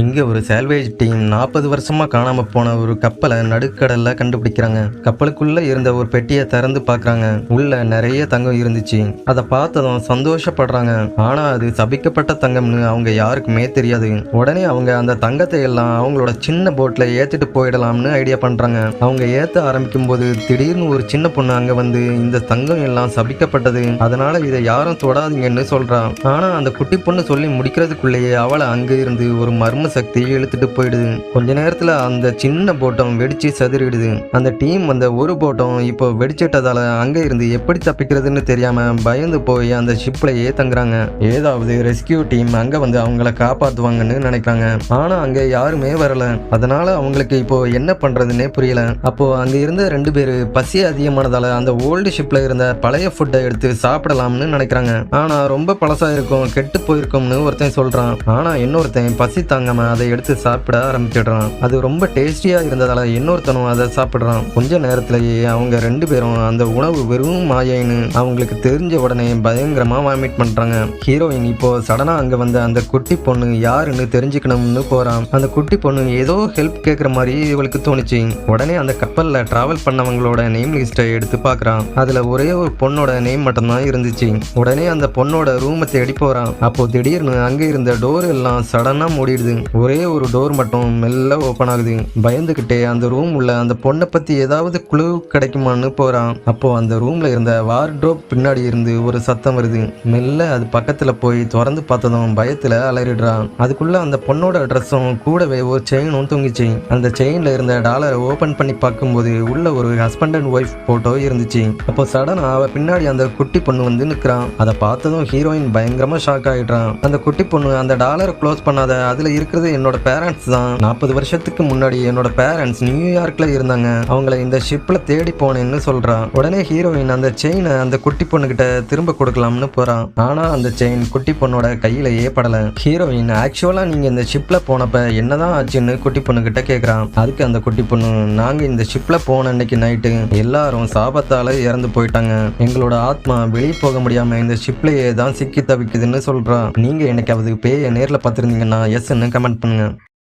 இங்க ஒரு salvage team 40 வருஷமா காணாம போன ஒரு கப்பலை நடுக்கடல்ல கண்டுபிடிக்கிறாங்க. கப்பலுக்குள்ள இருந்த ஒரு பெட்டியை திறந்து பாக்குறாங்க. உள்ள நிறைய தங்கம் இருந்துச்சு. அதை பார்த்ததும் சந்தோஷப்படுறாங்க. ஆனா அது சபிக்கப்பட்ட தங்கம்னு அவங்க யாருக்குமே தெரியாது. உடனே அவங்க அந்த தங்கத்தை எல்லாம் அவங்களோட சின்ன போட்ல ஏத்திட்டு போயிடலாம்னு ஐடியா பண்றாங்க. அவங்க ஏத்த ஆரம்பிக்கும் போது திடீர்னு ஒரு சின்ன பொண்ணு அங்க வந்து இந்த தங்கம் எல்லாம் சபிக்கப்பட்டது, அதனால இதை யாரும் தொடாதீங்கன்னு சொல்றான். ஆனா அந்த குட்டி பொண்ணு சொல்லி முடிக்கிறதுக்குள்ளேயே அவளை அங்க இருந்து ஒரு மர்ம சக்தி இழுத்துட்டு போயிடுது. கொஞ்ச நேரத்துல அந்த சின்ன போட்டம் வெடிச்சு சதுரிடுது. அந்த டீம் அந்த ஒரு போட்டம் இப்போ வெடிச்சிட்டதால அங்க இருந்து எப்படி தப்பிக்கிறதுன்னு தெரியாம பயந்து போய் அந்த ஷிப்லயே தங்குறாங்க. ஏதாவது ரெஸ்கியூ டீம் அங்க வந்து அவங்கள காப்பாத்துவாங்கன்னு நினைக்கிறாங்க. ஆனா அங்க யாருமே வரல. அதனால அவங்களுக்கு இப்போ என்ன பண்றதுன்னே புரியல. அப்போ அங்க இருந்த 2 பேரு பசி அதிகமானதால அந்த ஓல்டு ஷிப்ல இருந்த பழைய ஃபுட்டை எடுத்து சாப்பிடலாம்னு நினைக்கிறாங்க. ஆனா ரொம்ப பழசா இருக்கும், கெட்டு போயிருக்கும்னு ஒருத்தன் சொல்றான். ஆனா இன்னொருத்தன் பசி தாங்க அதை எடுத்து சாப்பிட ஆரம்பிச்சிடுறான். அது ரொம்ப டேஸ்டியா இருந்ததால இன்னொருத்தனும் அதை சாப்பிடுறான். கொஞ்ச நேரத்திலேயே அவங்க 2 பேரும் அந்த உணவு வெறும் மாயைன்னு அவங்களுக்கு தெரிஞ்ச உடனே பயங்கரமா வாமிட் பண்றாங்க. ஹீரோயின் இப்போ சடனா அங்க வந்து அந்த குட்டி பொண்ணு யாருன்னு தெரிஞ்சுக்கணும்னு போறான். அந்த குட்டி பொண்ணு ஏதோ ஹெல்ப் கேட்குற மாதிரி இவளுக்கு தோணுச்சு. உடனே அந்த கப்பல்ல டிராவல் பண்ணவங்களோட நேம் லிஸ்ட்டை எடுத்து பாக்குறான். அதுல ஒரே ஒரு பொண்ணோட நேம் மட்டும்தான் இருந்துச்சு. உடனே அந்த பொண்ணோட ரூமை தேடி போறான். அப்போ திடீர்னு அங்க இருந்த டோர் எல்லாம் சடனா மூடிடுது. ஒரே ஒரு டோர் மட்டும் மெல்ல ஓபன் ஆகுது. பயந்துகிட்டே அந்த ரூம் உள்ள அந்த பொண்ணை பத்தி ஏதாவது குழு கிடைக்குமான்னு போறான். அப்போ அந்த ரூம்ல இருந்த வார்ட்ரோப் பின்னாடி இருந்து ஒரு சத்தம் வருது. மெல்ல அது பக்கத்துல போய் திறந்து பார்த்ததும் பயத்துல அலறிடுறான். அதுக்குள்ள அந்த பொண்ணோட ட்ரெஸ்ஸும் கூடவே ஒரு செயினும் தொங்கிச்சு. அந்த செயின்ல இருந்த டாலரை ஓபன் பண்ணி பார்க்கும்போது உள்ள ஒரு ஹஸ்பண்ட் அண்ட் ஒய்ஃப் போட்டோ இருந்துச்சு. அப்போ சடனா அவ பின்னாடி அந்த குட்டி பொண்ணு வந்து நிக்கிறான். அதை பார்த்ததும் ஹீரோயின் பயங்கரமா ஷாக் ஆயிடுறான். அந்த குட்டி பொண்ணு அந்த டாலரை க்ளோஸ் பண்ணாத, அதுல இருக்கிறது என்னோட பேரண்ட்ஸ் தான். 40 வருஷத்துக்கு முன்னாடி என்னோட பேரண்ட்ஸ் நியூயார்க்ல இருந்தாங்க, அவங்கள இந்த ஷிப்ல தேடி போனேன்னு சொல்றான். உடனே ஹீரோயின் அந்த செயினை அந்த குட்டி பொண்ணு கிட்ட திரும்ப கொடுக்கலாம்னு போறான். ஆனா அந்த செயின் குட்டி பொண்ணோட கையிலேயே படல. ஹீரோயின் ஆக்சுவலா நீங்க இந்த ஷிப்ல போனப்ப என்னதான் ஆச்சுன்னு குட்டி பொண்ணு கிட்ட கேக்குறான். அதுக்கு அந்த குட்டி பொண்ணு, நாங்க இந்த ஷிப்ல போன அன்னைக்கு நைட்டு எல்லாரும் சாபத்தால இறந்து போயிட்டாங்க, எங்களோட ஆத்மா வெளியே போக முடியாம இந்த ஷிப்லயே தான் சிக்கி தவிக்குதுன்னு சொல்றான். நீங்க என்னைக்காவது பேய நேர்ல பார்த்திருந்தீங்கன்னா எஸ்ன்னு கமெண்ட் பண்ணுங்க.